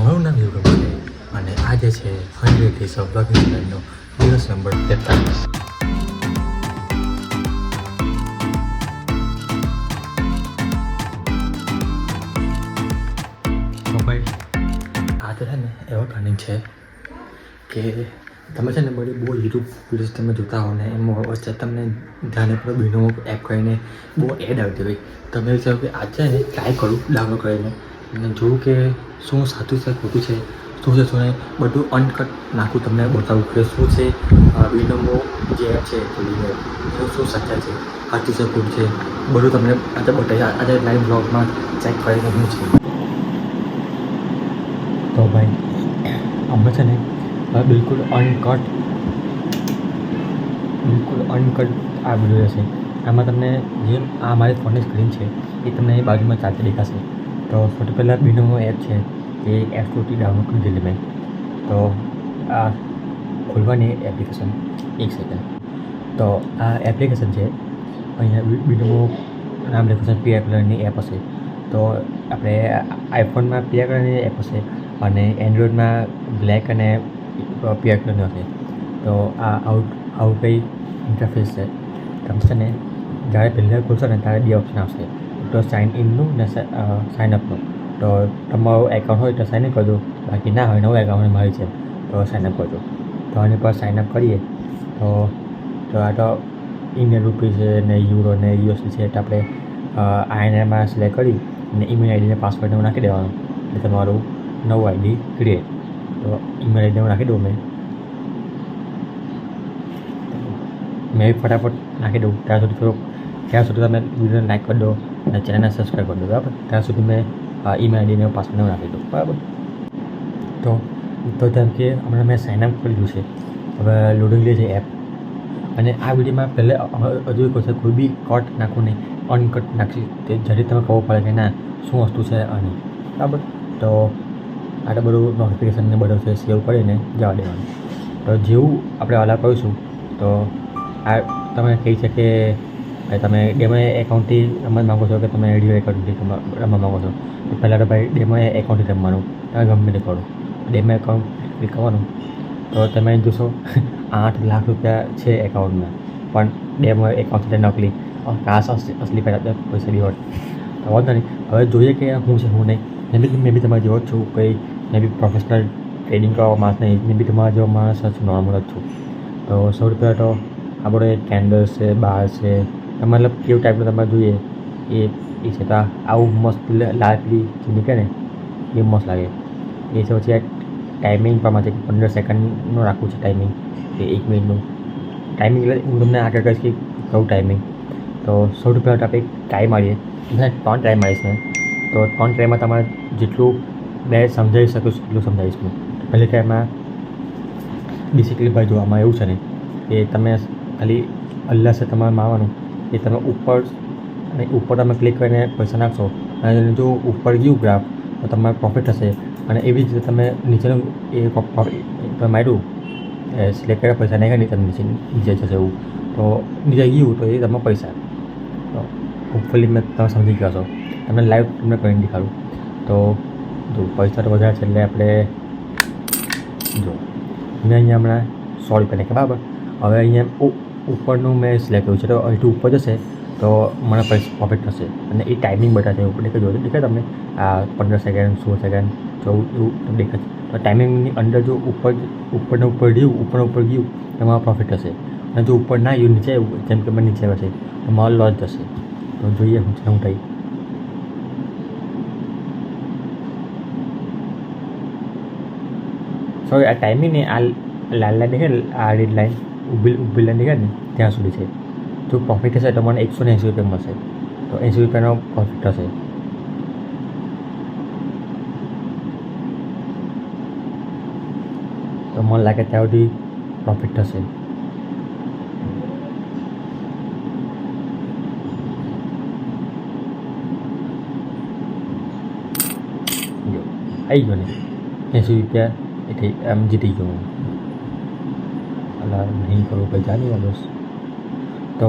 મારું નામ યુગમ છે અને આજે છે 100 ડેઝ ઓફ બ્લોગિંગ ચેલેન્જનો દિવસ નંબર 43. તો ભાઈ આ તો છે ને એવો પ્લાનિંગ છે કે તમે છે ને બધી બહુ યુટ્યુબ વિડીયોઝ તમે જોતા હો ને એમાં વચ્ચે તમને ધ્યાને પર બહેનો એપ કરીને બહુ એડ આવતી હોય. તમે વિચારો કે આજે ને ટ્રાય કરું ડાઉનલોડ કરીને અને જોઉં કે શું સાચું છે ખોટું છે, શું છે શું નહીં, બધું અનકટ નાખું, તમને બતાવું કે શું છે વિનમો જે એપ છે થોડી શું સચ્ચા છે, સાચું છે ખોટું છે, બધું તમને આજે બતાવી આજે લાઈવ બ્લોગમાં ચેક કરીને હું છે. તો ભાઈ અમે છે ને બિલકુલ અનકટ આ વિડીયો છે. આમાં તમને જે આ મારી ફોનની સ્ક્રીન છે એ તમને એ બાજુમાં ચાલતી દેખાશે. તો સૌથી પહેલાં બિનોમો એપ છે એ એપ સ્ટોરથી ડાઉનલોડ કરી દીધી મેં. તો આ ખોલવાની એપ્લિકેશન 1 સેકન્ડ. તો આ એપ્લિકેશન છે અહીંયા બિનોમો નામ લખ્યું છે, પીઆર કલરની એપ હશે. તો આપણે આઈફોનમાં પીઆર કલરની એપ હશે અને એન્ડ્રોઈડમાં બ્લેક અને પીઆર કલરનું હશે. તો આ આવું કંઈ ઇન્ટરફેસ છે. તમે છે ને જ્યારે પહેલાં ખોલશો ને ત્યારે 2 ઓપ્શન આવશે, તો સાઇન ઇનનું ને સાઇન અપનું. તો તમારું એકાઉન્ટ હોય તો સાઇન ઇન કરજો, બાકી ના હોય નવું એકાઉન્ટ મારી છે તો સાઇન અપ કરજો. તો આની પર સાઇન અપ કરીએ તો આ તો ઇન્ડિયન રૂપી છે ને યુરો ને યુએસડી છે. તો આપણે આઈએનઆરમાં સિલેક્ટ કરી અને ઈમેલ આઈડીને પાસવર્ડ એવું નાખી દેવાનું એટલે તમારું નવું આઈડી ક્રિએટ. તો ઈમેલ આઈડી નાખી દઉં મેં ફટાફટ નાખી દઉં. ત્યાં સુધી તમે વિડીયોને લાઈક કરી દો અને ચેનલને સબસ્ક્રાઈબ કરી દો, બરાબર. ત્યાં સુધી મેં ઈમેલ આઈડીને પાસવર્ડ નાખી દઉં, બરાબર. તો જેમ કે હમણાં મેં સાઇનઅપ કરી દીધું છે, હવે લોડિંગ લે છે એપ. અને આ વિડીયોમાં પહેલાં હજુ એક વસ્તુ, કોઈ બી કટ નાખવું નહીં, અનકટ નાખી તે જ્યારે તમે ખબર પડે કે ના શું વસ્તુ છે આની, બરાબર. તો આટલું બધું નોટિફિકેશનને બધું છે સેવ કરીને જવા દેવાનું. તો જેવું આપણે અલાવ કરીશું તો આ તમે કહી છે કે તમે ડેમો એકાઉન્ટથી રમવા માગો છો કે તમે રેડિયો એકાઉન્ટથી રમવા માગો છો, તો પહેલાં તો ભાઈ ડેમો એકાઉન્ટથી રમવાનું. તમે ગમે તે કરો, ડેમો એકાઉન્ટ ક્લિક કરવાનું. તો તમે જોશો 8 લાખ રૂપિયા છે એકાઉન્ટમાં, પણ ડેમો એકાઉન્ટથી નકલી કાશ અસલી પૈસા બી હોત. તો વાંધો નહીં, હવે જોઈએ કે શું છે શું નહીં. મેં બી તમારે જેવો જ છું, કંઈ મેં બી પ્રોફેશનલ ટ્રેડિંગ કરવા માણસ નહીં, મેં બી તમારા જેવો માણસ જ છું, નોર્મલ જ છું. તો સૌથી પહેલાં તો આપણે કેન્ડલ્સ છે, બાર છે, મતલબ કેવું ટાઈપનું તમારે જોઈએ એ છે. તો આવું મસ્ત લાકડી જે નીકળે ને એ મસ્ત લાગે એ છે. પછી આ ટાઈમિંગ પણ છે કે 15 સેકન્ડનું રાખવું છે ટાઈમિંગ કે 1 મિનિટનું ટાઈમિંગ. એટલે હું તમને આગળ કહીશ કે કયું ટાઈમિંગ. તો સૌથી પહેલાં આપણે ટ્રાય મારીએ. 3 ટ્રાય મારીશ મેં. તો 3 ટ્રાયમાં તમારે જેટલું મેં સમજાવી શકું એટલું સમજાવીશ મેં. પહેલી ટ્રાયમાં બેસિકલી ભાઈ જોવામાં એવું છે ને કે તમે ખાલી અલ્લાહ છે તમારે મારવાનું એ તમે ઉપર તમે ક્લિક કરીને પૈસા નાખશો અને જો ઉપર ગયું ગ્રાફ તો તમારે પ્રોફિટ થશે. અને એવી જ રીતે તમે નીચેનું એ તમે માર્યું સિલેક્ટ કર્યા પૈસા નાખ્યા નહીં, તમે નીચે જશે એવું. તો નીચે ગયું તો એ તમારા પૈસા. તો હોપફુલી મેં તમે સમજી ગયા છો, તમને લાઈવ તમને કરીને દેખાડું. તો જો પૈસા તો વધારે છે એટલે આપણે જો મેં અહીંયા હમણાં 100 રૂપિયા નાખ્યા, બરાબર. હવે અહીંયા ઉપરનું મેં સિલેક્ટ કર્યું છે તો અહીંથી ઉપર જશે તો મને પૈસા પ્રોફિટ થશે. અને એ ટાઈમિંગ બતાવશે ઉપર દેખાય તમને આ 15 સેકન્ડ 16 સેકન્ડ 14 એવું દેખાય. તો ટાઈમિંગની અંદર જો ઉપર ગયું તો મારા પ્રોફિટ થશે. અને જો ઉપર ના ગયું નીચે જેમ કે મને નીચે હશે તો મારો લોસ જશે. તો જોઈએ હું થઈ. સોરી આ ટાઈમિંગ ને આ લાલ લાઈન દેખાય, આ રેડ લાઈન ઊભી લાઈન દેખાય ને ત્યાં સુધી છે. જો પ્રોફિટ થશે તો મને 180 રૂપિયા મળશે. તો 80 રૂપિયાનો પ્રોફિટ થશે. તો મને લાગે ત્યાં સુધી પ્રોફિટ થશે. જો આવી ગયો ને 80 રૂપિયા એટલે આમ જીતી ગયો હું. અલા નહીં કરવું ભાઈ, જાણી બસ. તો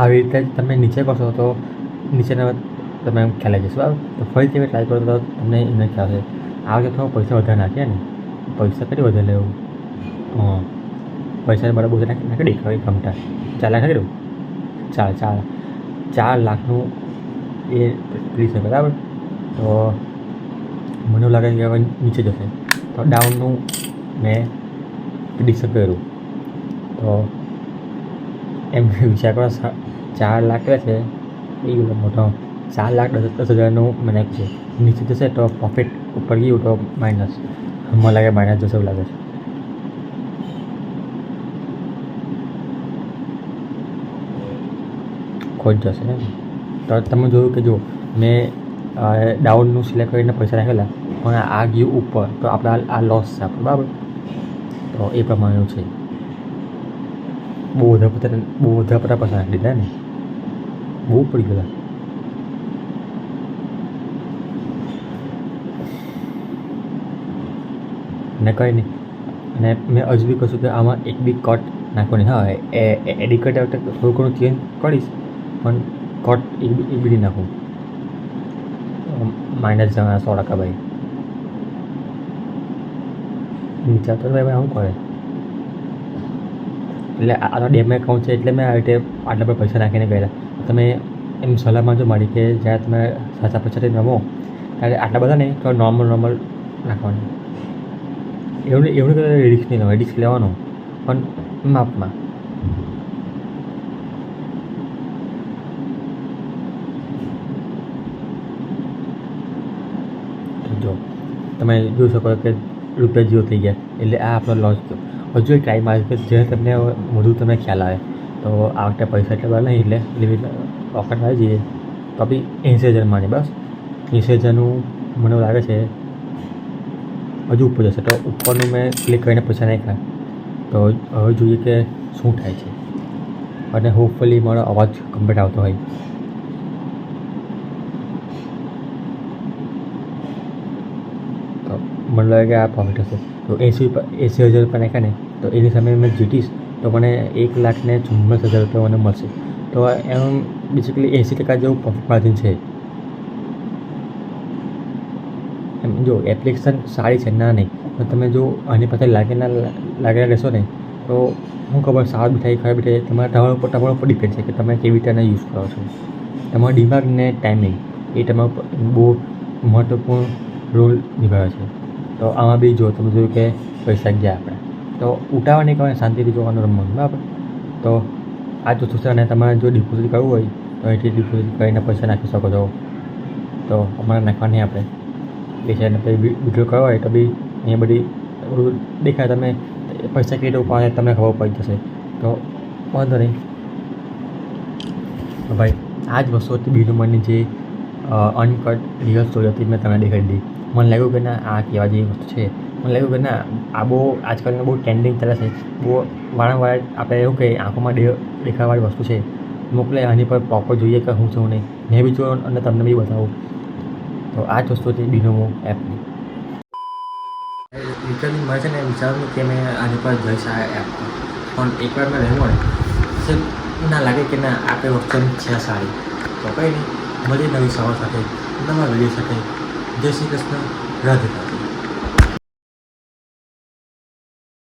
આવી રીતે તમે નીચે કરશો તો નીચેના તમે ખ્યાલ આવી જશે, બરાબર. તો ફરીથી ટ્રાય કરો તો તમને એને ખ્યાલ છે. આ વખતે થોડા પૈસા વધારે નાખ્યા ને, પૈસા કેટલી વધારે લેવું? હા, પૈસા બરાબર બધા નાખી દેખાય ગમતા 4 લાખ નાખી દઉં. 4 લાખનું એ પડી શકે બરાબર. તો મને એવું લાગે કે હવે નીચે જશે. તો ડાઉનનું મેં ડિસ્કસ કર્યું. તો એમ વિચાર કરો 4 લાખ છે એ મોટો 4,10,000નું મેં નાખ્યું છે. નીચે જશે તો પ્રોફિટ ઉપર ગયું તો માઇનસ. મને લાગે માઇનસ જશે એવું લાગે છે. ખોટ જશે ને. તો તમે જોયું કે જો મેં ડાઉનનું સિલેક્ટ કરીને પૈસા નાખેલા પણ આ ગયું ઉપર તો આપણે આ લોસ છે આપણે બરાબર. તો એ પ્રમાણેનું છે. બહુ વધારે પૈસા નાખી દીધા ને, બહુ પડી ગયેલા. ને કંઈ નહીં. અને મેં હજુ બી કશું કે આમાં એક બી કટ નાખો નહીં. હા, એડિટ કરતા વખતે થોડું ઘણું ચેન્જ કરીશ પણ કટ એક બી નહીં નાખું. માઇનસ જવાના 100% ભાઈ. વિચારતો ભાઈ શું કરે. એટલે આ તો ડેમ એકાઉન્ટ છે એટલે મેં આવી રીતે આટલા બધા પૈસા નાખીને ગયેલા. તમે એમ સલાહ માનજો મારી કે જ્યારે તમે સાચા પૈસાથી રમો ત્યારે આટલા બધા નહીં તો નોર્મલ નાખવાનું. એવું રિસ્ક નહીં લેવાનું, રિસ્ક લેવાનો પણ માપમાં. જો તમે જોઈ શકો કે રૂપિયા 0 થઈ ગયા એટલે આ આપણો લોસ થયો. હજુ એક ટ્રાય મારી કે જે તમને વધુ તમને ખ્યાલ આવે. તો આ વખતે પૈસા એટલા બધા નહીં એટલે લિમિટ ઓફર આવી જઈએ તો બી 80,000 માની બસ. 80,000નું મને એવું લાગે છે હજુ ઉપર જશે. તો ઉપરનું મેં ક્લિક કરીને પૈસા નાખ્યા. તો હવે જોઈએ કે શું થાય છે અને હોપફુલી મારો અવાજ કમ્પ્લીટ આવતો હોય. તો મને લાગે કે આ પ્રોફિટ હશે. તો 80,000 રૂપિયા નાખ્યા ને તો એની સામે મેં જીતીશ તો મને 1,44,000 રૂપિયા મને મળશે. તો એમ બેઝિકલી 80% જેવું પ્રોફિટ માર્જિન છે. એમ જો એપ્લિકેશન સારી છે ના નહીં તો તમે જો આની પાસે લાગેલા રહેશો ને તો શું ખબર સારું બી થાય ખરાબ બી થાય. તમારા ઉપર ડિપેન્ડ છે કે તમે કેવી રીતે એને યુઝ કરો છો. તમારા દિમાગ ને ટાઈમિંગ એ તમારા બહુ મહત્વપૂર્ણ રોલ નિભાવે છે. તો આમાં બી જો તમે જોયું કે પૈસા ગયા આપણે તો ઉતાવળ નહીં કરવાની, શાંતિથી જોવાનું રમવાનું બરાબર. તો આ જ વસ્તુ છે. અને તમારે જો ડિપોઝિટ કરવું હોય તો અહીંથી ડિપોઝિટ કરીને પૈસા નાખી શકો છો. તો અમારે નાખવાની આપણે પૈસા અને પછી વિડ્રો કરવા હોય તો બી અહીંયા બધી દેખાય. તમે પૈસા કેવી રીતે ઉપાડે તમને ખબર પડી જશે. તો વાંધો નહીં ભાઈ. આ જ વસ્તુ હતી બી નંબરની જે અનકટ રિયલ સ્ટોરી હતી મેં તમને દેખાડી દીધી. મને લાગ્યું કે ના આ કહેવા જેવી વસ્તુ છે. મને લાગ્યું કે ના આ બહુ આજકાલનું બહુ ટ્રેન્ડિંગ ચાલે છે. બહુ વારંવાર આપણે એવું કે આંખોમાં દેખાવાળી વસ્તુ છે. મોકલે આની પર પ્રોપર જોઈએ કે હું છું નહીં. મેં બી જોયું અને તમને બી બતાવું. તો આ જ વસ્તુ હતી બિનોમો એપની. લિટરલી મને છે ને વિચાર્યું કે મેં આની પર જઈશ આ એપ પર પણ એકવાર મેં રહેવું હોય ના લાગે કે ના આ કઈ વસ્તુ છે સારી. તો કંઈ નહીં, મળીએ નવી સવાર સાથે નવા વિડીયો સાથે. જય શ્રી કૃષ્ણ, રાધે રાધે.